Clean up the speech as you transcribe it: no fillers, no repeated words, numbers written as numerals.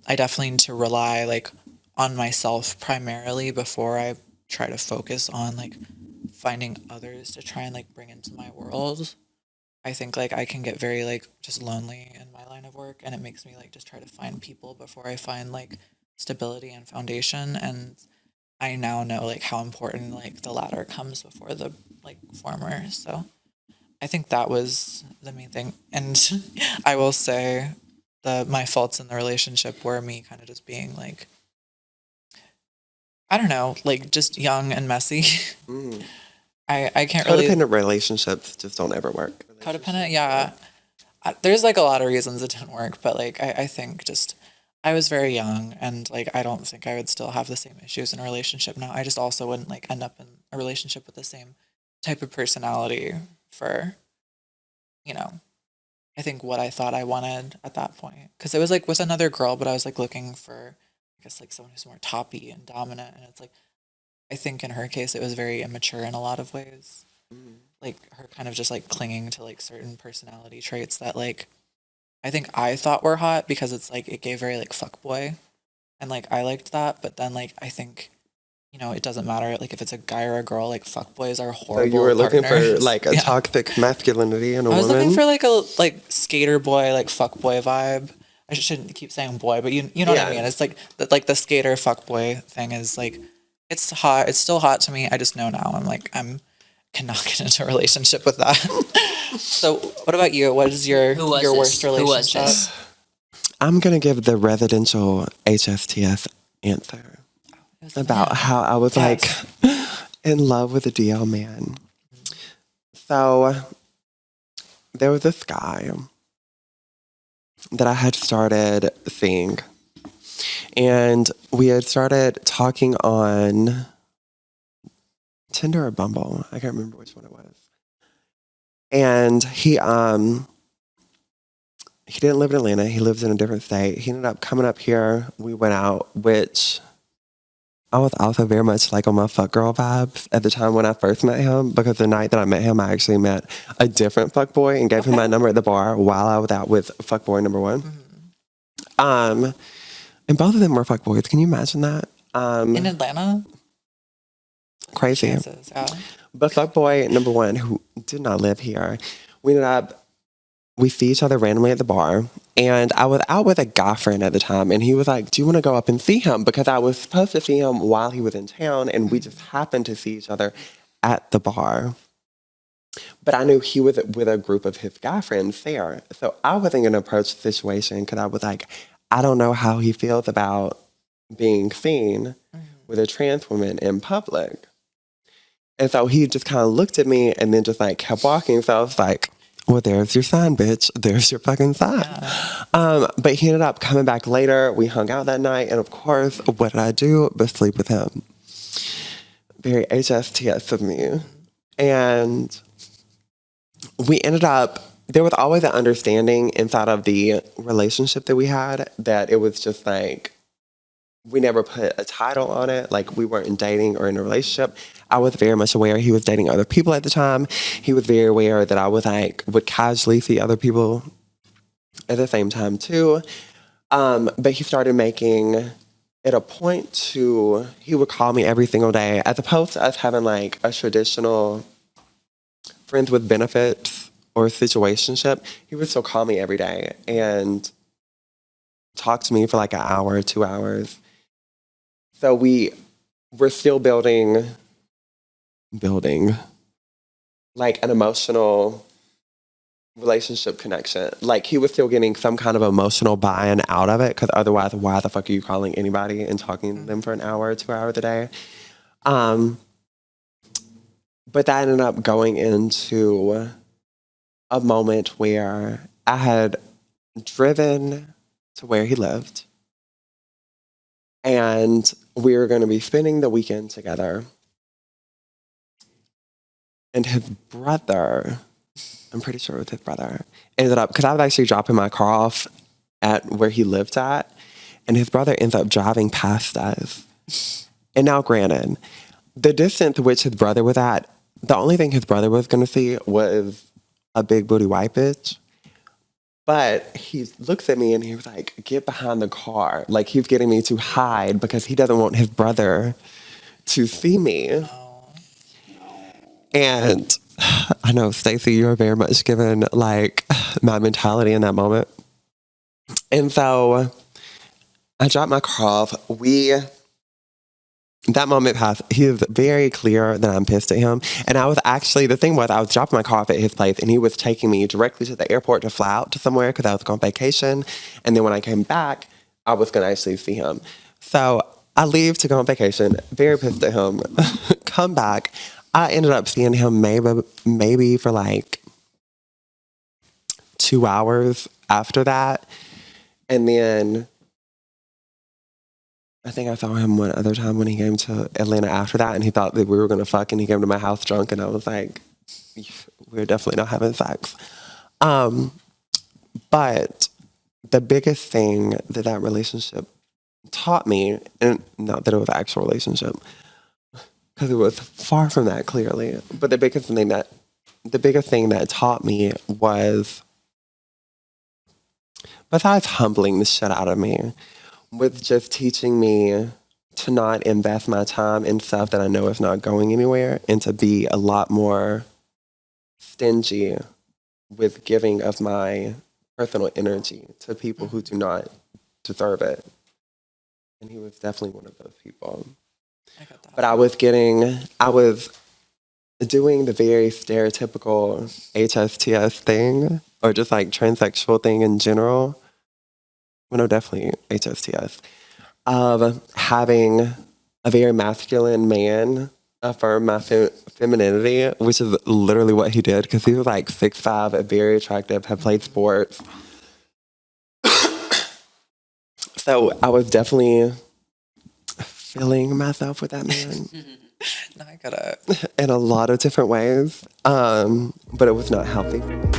I definitely need to rely like on myself primarily before I try to focus on like finding others to try and like bring into my world. I think like I can get very like just lonely in my line of work, and it makes me like just try to find people before I find like stability and foundation. And I now know like how important like the latter comes before the like former. So I think that was the main thing. And I will say my faults in the relationship were me kind of just being like, I don't know, like just young and messy. Mm. I can't really. Codependent relationships just don't ever work. Codependent, yeah. There's like a lot of reasons it didn't work, but like I think just I was very young, and like I don't think I would still have the same issues in a relationship now. I just also wouldn't like end up in a relationship with the same type of personality for, you know, I think what I thought I wanted at that point. Because it was like with another girl, but I was like looking for, I guess, like someone who's more toppy and dominant. And it's like, I think in her case, it was very immature in a lot of ways. Mm. Like her kind of just like clinging to like certain personality traits that like I think I thought were hot because it's like it gave very like fuckboy. And like I liked that. But then like I think, it doesn't matter like if it's a guy or a girl, like fuckboys are horrible. So you were looking partners. for like a Yeah. toxic masculinity in a I was woman? looking for like a like skater boy, like fuck boy vibe. I shouldn't keep saying boy, but you know what I mean. It's like the skater fuck boy thing is like it's hot. It's still hot to me. I just know now. I'm cannot get into a relationship with that. So what about you? What is your worst relationship? Who was this? I'm gonna give the residential HSTS answer about how I was like in love with a DL man. So there was this guy that I had started seeing, and we had started talking on Tinder or Bumble. I can't remember which one it was. And he didn't live in Atlanta. He lives in a different state. He ended up coming up here. We went out, which I was also very much like on my fuck girl vibes at the time when I first met him, because the night that I met him, I actually met a different fuck boy and gave him my number at the bar while I was out with fuck boy number one. Mm-hmm. And both of them were fuck boys. Can you imagine that? In Atlanta? Crazy. Chances, yeah. But fuck boy number one, who did not live here, we see each other randomly at the bar, and I was out with a guy friend at the time, and he was like, do you want to go up and see him? Because I was supposed to see him while he was in town, and we just happened to see each other at the bar. But I knew he was with a group of his guy friends there. So I wasn't going to approach the situation because I was like, I don't know how he feels about being seen with a trans woman in public. And so he just kind of looked at me and then just like kept walking. So I was like, well, there's your sign, bitch. There's your fucking sign. Yeah. But he ended up coming back later. We hung out that night. And of course, what did I do but sleep with him? Very HSTS of me. And we ended up, there was always an understanding inside of the relationship that we had that it was just like, we never put a title on it. Like we weren't dating or in a relationship. I was very much aware he was dating other people at the time. He was very aware that I was like, would casually see other people at the same time too. But he started making it a point he would call me every single day, as opposed to us having like a traditional friends with benefits or situationship. He would still call me every day and talk to me for like an hour, 2 hours. So we were still building like an emotional relationship connection. Like he was still getting some kind of emotional buy-in out of it, because otherwise, why the fuck are you calling anybody and talking to them for an hour, 2 hours a day? But that ended up going into a moment where I had driven to where he lived, and we were going to be spending the weekend together. And his brother, I'm pretty sure it was his brother, ended up, because I was actually dropping my car off at where he lived at, and his brother ends up driving past us. And now, granted, the distance to which his brother was at, the only thing his brother was going to see was a big booty white bitch. But he looks at me and he was like, get behind the car. Like, he's getting me to hide because he doesn't want his brother to see me. Oh. And I know, Stacy, you're very much given, like, my mentality in that moment. And so I dropped my car off. That moment passed. He is very clear that I'm pissed at him. And I was actually, the thing was, I was dropping my car off at his place and he was taking me directly to the airport to fly out to somewhere because I was going on vacation. And then when I came back, I was going to actually see him. So I leave to go on vacation, very pissed at him, come back. I ended up seeing him maybe for like 2 hours after that. And then I think I saw him one other time when he came to Atlanta after that, and he thought that we were going to fuck, and he came to my house drunk, and I was like, we're definitely not having sex. But the biggest thing that relationship taught me, and not that it was an actual relationship, because it was far from that clearly, but the biggest thing that taught me was, besides humbling the shit out of me, was just teaching me to not invest my time in stuff that I know is not going anywhere, and to be a lot more stingy with giving of my personal energy to people who do not deserve it. And he was definitely one of those people. I got that. But I was doing the very stereotypical HSTS thing, or just like transsexual thing in general. Well, no, definitely HSTS, of having a very masculine man affirm my femininity, which is literally what he did, because he was like 6'5", very attractive, had played sports. So I was definitely filling myself with that man. No, I got it. In a lot of different ways, but it was not healthy for me.